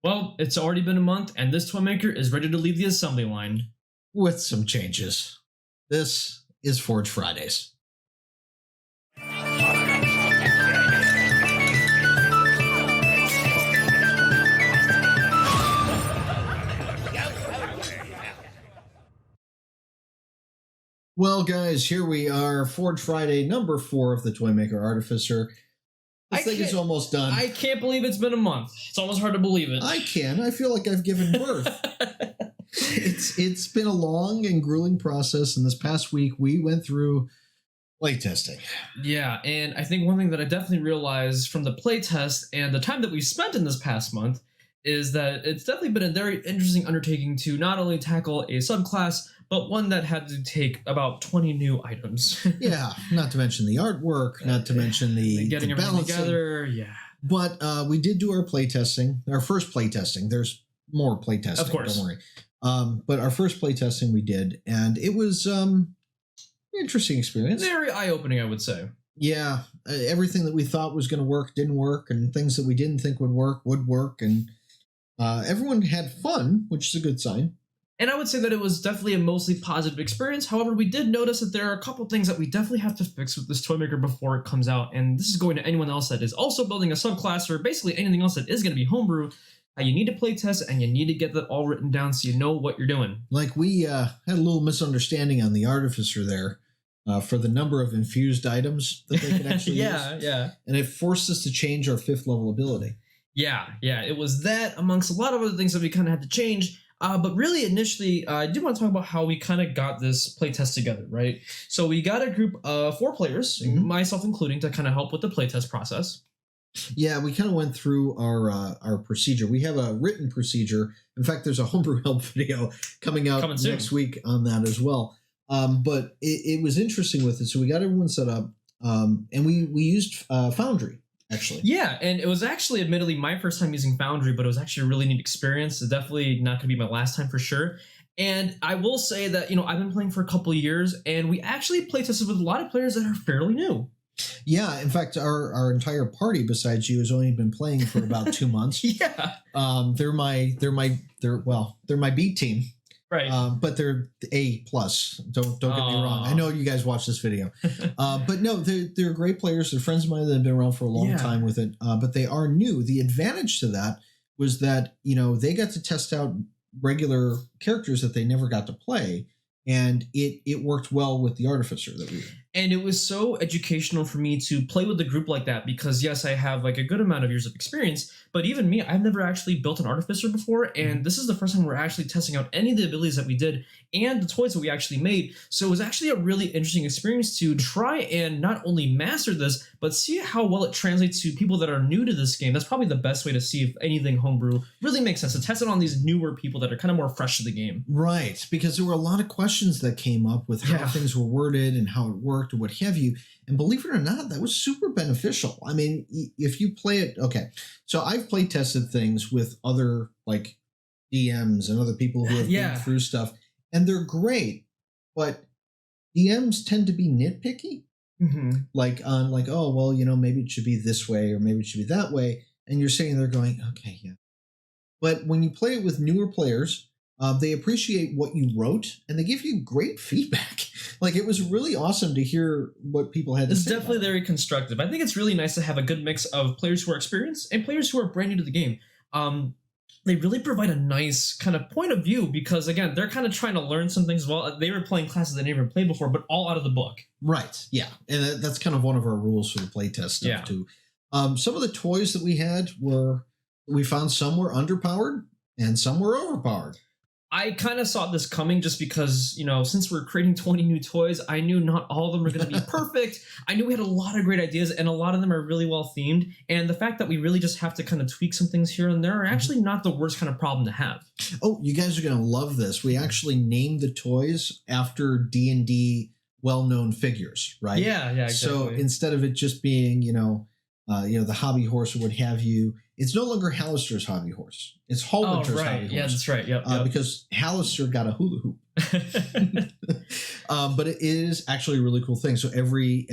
Well, it's already been a month, and this Toymaker is ready to leave the assembly line. With some changes. This is Forge Fridays. Well, guys, here we are, Forge Friday number 4 of the Toymaker Artificer. This thing is almost done. I can't believe it's been a month. It's almost hard to believe it. I can. I feel like I've given birth. It's been a long and grueling process, and this past week we went through playtesting. Yeah, and I think one thing that I definitely realized from the playtest and the time that we spent in this past month is that it's definitely been a very interesting undertaking to not only tackle a subclass, but one that had to take about 20 new items. Yeah, not to mention the artwork, not to mention getting everything together. Yeah. But we did do our playtesting, our first playtesting. There's more playtesting, of course. Don't worry. But our first playtesting we did, and it was an interesting experience. Very eye-opening, I would say. Yeah, everything that we thought was going to work didn't work, and things that we didn't think would work, and everyone had fun, which is a good sign. And I would say that it was definitely a mostly positive experience. However, we did notice that there are a couple things that we definitely have to fix with this Toymaker before it comes out. And this is going to anyone else that is also building a subclass or basically anything else that is going to be homebrew. You need to play test and you need to get that all written down so you know what you're doing. Like we had a little misunderstanding on the Artificer there for the number of infused items that they could actually use. Yeah. And it forced us to change our 5th level ability. Yeah. It was that amongst a lot of other things that we kind of had to change. But really, initially, I do want to talk about how we kind of got this playtest together, right? So we got a group of 4 players, myself including, to kind of help with the playtest process. Yeah, we kind of went through our procedure. We have a written procedure. In fact, there's a homebrew help video coming out next week on that as well. But it was interesting with it. So we got everyone set up, and we used Foundry. Actually. Yeah, and it was actually admittedly my first time using Foundry, but it was actually a really neat experience. It's definitely not going to be my last time for sure. And I will say that, I've been playing for a couple of years, and we actually play tested with a lot of players that are fairly new. Yeah, in fact, our entire party besides you has only been playing for about 2 months. Yeah. They're my B team. Right. But they're A+. Don't get me wrong. I know you guys watch this video. But no, they're great players. They're friends of mine that have been around for a long time with it. But they are new. The advantage to that was that, they got to test out regular characters that they never got to play. And it worked well with the Artificer that we did. And it was so educational for me to play with a group like that because, yes, I have like a good amount of years of experience, but even me, I've never actually built an Artificer before, and this is the first time we're actually testing out any of the abilities that we did and the toys that we actually made. So it was actually a really interesting experience to try and not only master this, but see how well it translates to people that are new to this game. That's probably the best way to see if anything homebrew really makes sense, to test it on these newer people that are kind of more fresh to the game. Right, because there were a lot of questions that came up with how things were worded and how it worked or what have you. And believe it or not, that was super beneficial. I mean, if you play it, okay. So I've play tested things with other like DMs and other people who have been through stuff, and they're great, but DMs tend to be nitpicky. Like oh, well, maybe it should be this way or maybe it should be that way. And you're sitting there going, okay, yeah. But when you play it with newer players, they appreciate what you wrote, and they give you great feedback. Like, it was really awesome to hear what people had to say. It's definitely very constructive. I think it's really nice to have a good mix of players who are experienced and players who are brand new to the game. They really provide a nice kind of point of view because, again, they're kind of trying to learn some things as well. They were playing classes they never played before, but all out of the book. Right, yeah. And that's kind of one of our rules for the playtest stuff, too. Some of the toys that we had we found some were underpowered and some were overpowered. I kind of saw this coming just because, since we're creating 20 new toys, I knew not all of them were going to be perfect. I knew we had a lot of great ideas, and a lot of them are really well themed. And the fact that we really just have to kind of tweak some things here and there are actually not the worst kind of problem to have. Oh, you guys are going to love this. We actually named the toys after D&D well-known figures, right? Yeah, exactly. So instead of it just being, the hobby horse or what have you, it's no longer Hallister's hobby horse. It's Hallwinter's hobby horse. Yeah, that's right. Yep. Because Hallister got a hula hoop. But it is actually a really cool thing. So every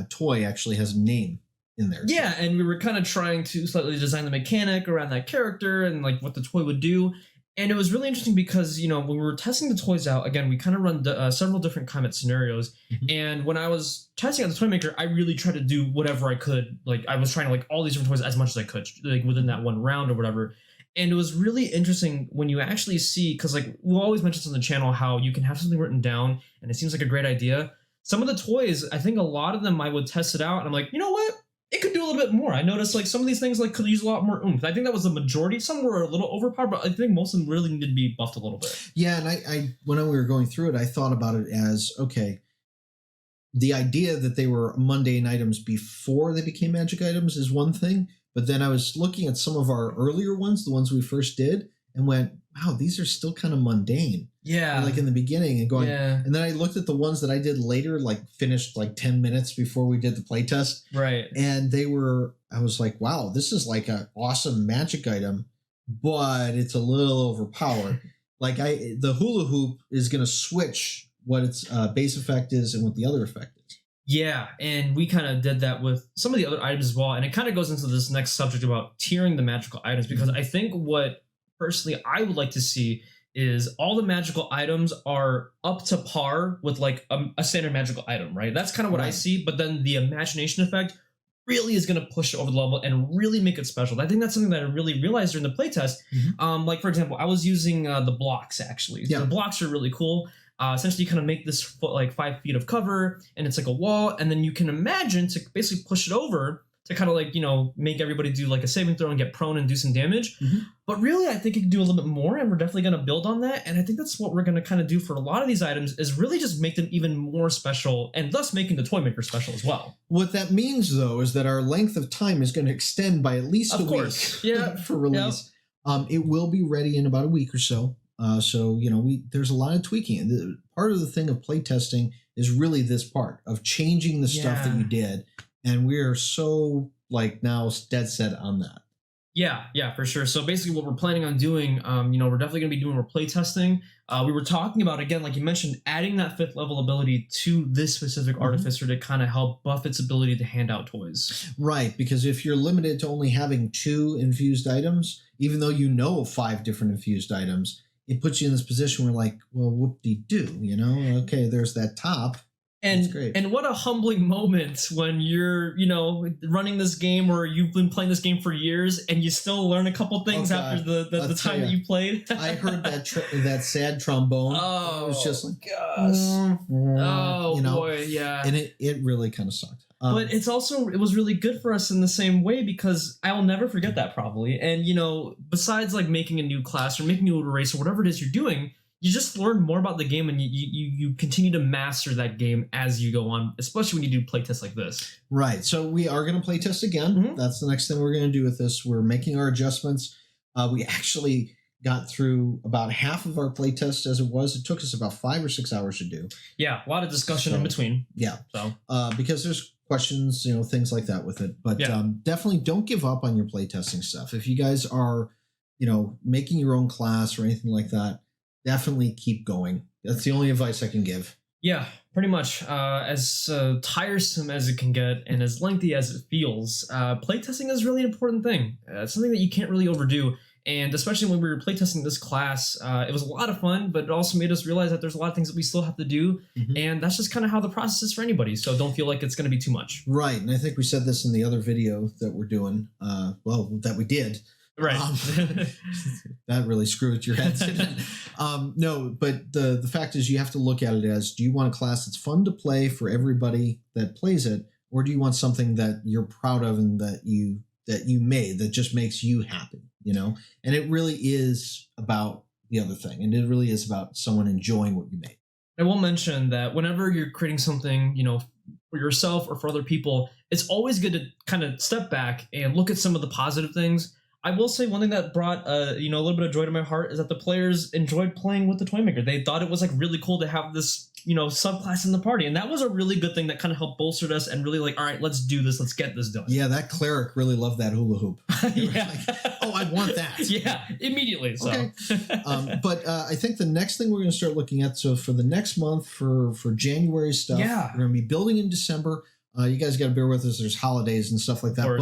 toy actually has a name in there. Yeah, and we were kind of trying to slightly design the mechanic around that character and like what the toy would do. And it was really interesting because, when we were testing the toys out, again, we kind of run several different climate scenarios. Mm-hmm. And when I was testing out the Toymaker, I really tried to do whatever I could. Like, I was trying to like all these different toys as much as I could, like within that one round or whatever. And it was really interesting when you actually see, because like we'll always mention on the channel how you can have something written down and it seems like a great idea. Some of the toys, I think a lot of them I would test it out and I'm like, you know what? It could do a little bit more. I noticed like some of these things like could use a lot more oomph. I think that was the majority. Some were a little overpowered, but I think most of them really needed to be buffed a little bit. Yeah, and I when we were going through it, I thought about it as, okay, the idea that they were mundane items before they became magic items is one thing, but then I was looking at some of our earlier ones, the ones we first did, and went, wow, these are still kind of mundane. Yeah. Like in the beginning and going, and then I looked at the ones that I did later, like finished like 10 minutes before we did the playtest. Right. And I was like, wow, this is like an awesome magic item, but it's a little overpowered. Like the hula hoop is going to switch what its base effect is and what the other effect is. Yeah, and we kind of did that with some of the other items as well. And it kind of goes into this next subject about tiering the magical items, because I think what personally I would like to see is all the magical items are up to par with like a standard magical item, right? That's kind of what I see. But then the imagination effect really is going to push it over the level and really make it special. I think that's something that I really realized during the playtest. Mm-hmm. Like, for example, I was using the blocks, actually. Yeah. The blocks are really cool. Essentially, you kind of make this like 5 feet of cover, and it's like a wall, and then you can imagine to basically push it over to kind of like, make everybody do like a saving throw and get prone and do some damage. Mm-hmm. But really, I think it can do a little bit more, and we're definitely going to build on that. And I think that's what we're going to kind of do for a lot of these items, is really just make them even more special, and thus making the Toymaker special as well. What that means, though, is that our length of time is going to extend by at least a week for release. Yep. It will be ready in about a week or so. So there's a lot of tweaking. Part of the thing of playtesting is really this part of changing the stuff that you did. And we are so like now dead set on that. Yeah, for sure. So basically what we're planning on doing, we're definitely going to be doing more playtesting. We were talking about, again, like you mentioned, adding that 5th level ability to this specific artificer to kind of help buff its ability to hand out toys. Right, because if you're limited to only having 2 infused items, even though 5 different infused items, it puts you in this position where like, well, whoop-de-doo, okay, there's that top. And what a humbling moment when you're, running this game, or you've been playing this game for years and you still learn a couple things after the time that you played. I heard that sad trombone. Oh, it was just like, gosh. Boy, yeah. And it really kind of sucked. But it was really good for us in the same way, because I'll never forget that probably. And, besides like making a new class or making a new race or whatever it is you're doing, you just learn more about the game, and you continue to master that game as you go on, especially when you do playtests like this. Right. So we are going to playtest again. Mm-hmm. That's the next thing we're going to do with this. We're making our adjustments. We actually got through about half of our playtest as it was. It took us about 5 or 6 hours to do. Yeah, a lot of discussion in between. Yeah. So because there's questions, things like that with it. But definitely don't give up on your playtesting stuff. If you guys are, making your own class or anything like that, definitely keep going. That's the only advice I can give. Yeah, pretty much. As tiresome as it can get and as lengthy as it feels, playtesting is really an important thing. It's something that you can't really overdo. And especially when we were playtesting this class, it was a lot of fun, but it also made us realize that there's a lot of things that we still have to do. Mm-hmm. And that's just kind of how the process is for anybody. So don't feel like it's going to be too much. Right. And I think we said this in the other video that we're doing, that we did. Right. That really screwed your head. No, but the fact is you have to look at it as, do you want a class that's fun to play for everybody that plays it, or do you want something that you're proud of and that you made that just makes you happy, And it really is about the other thing, and it really is about someone enjoying what you made. I will mention that whenever you're creating something, for yourself or for other people, it's always good to kind of step back and look at some of the positive things. I will say one thing that brought a little bit of joy to my heart is that the players enjoyed playing with the Toymaker. They thought it was like really cool to have this subclass in the party, and that was a really good thing that kind of helped bolster us and really like, all right, let's do this, let's get this done. Yeah, that cleric really loved that hula hoop. Yeah. Like, oh, I want that. Yeah, immediately. So. Okay. But I think the next thing we're going to start looking at, so for the next month for January stuff, we're going to be building in December. You guys got to bear with us. There's holidays and stuff like that.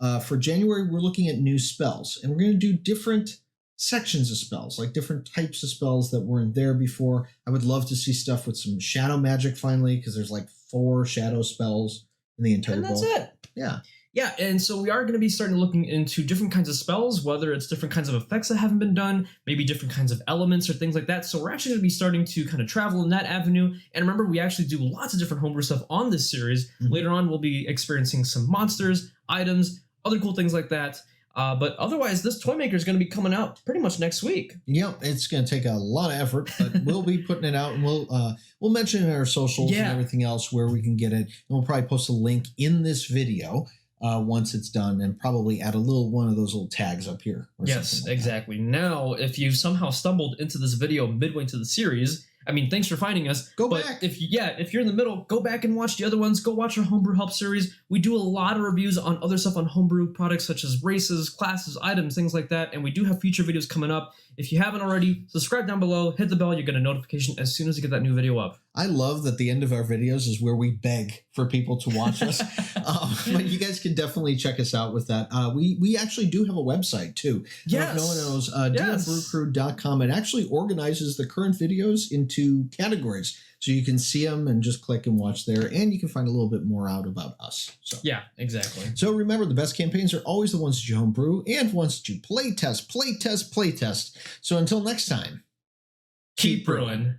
But for January, we're looking at new spells, and we're going to do different sections of spells, like different types of spells that weren't there before. I would love to see stuff with some shadow magic finally, because there's like 4 shadow spells in the entire book. And that's it. Yeah. Yeah, and so we are going to be starting looking into different kinds of spells, whether it's different kinds of effects that haven't been done, maybe different kinds of elements or things like that. So we're actually going to be starting to kind of travel in that avenue. And remember, we actually do lots of different homebrew stuff on this series. Later on, we'll be experiencing some monsters, items, other cool things like that. But otherwise, this Toymaker is going to be coming out pretty much next week. Yep, it's going to take a lot of effort, but we'll be putting it out, and we'll mention in our socials and everything else where we can get it. And we'll probably post a link in this video once it's done, and probably add one of those little tags up here. Yes, exactly. Now, if you somehow stumbled into this video midway into the series, I mean, thanks for finding us. Go back. If you're in the middle, go back and watch the other ones. Go watch our Homebrew Help series. We do a lot of reviews on other stuff on homebrew products such as races, classes, items, things like that. And we do have future videos coming up. If you haven't already, subscribe down below, hit the bell. You get a notification as soon as we get that new video up. I love that the end of our videos is where we beg for people to watch us. But you guys can definitely check us out with that. We actually do have a website too. Yes. If no one knows, DMbrewcrew.com. It actually organizes the current videos into categories. So you can see them and just click and watch there. And you can find a little bit more out about us. So yeah, exactly. So remember, the best campaigns are always the ones that you homebrew and ones that you playtest. So until next time, keep brewing.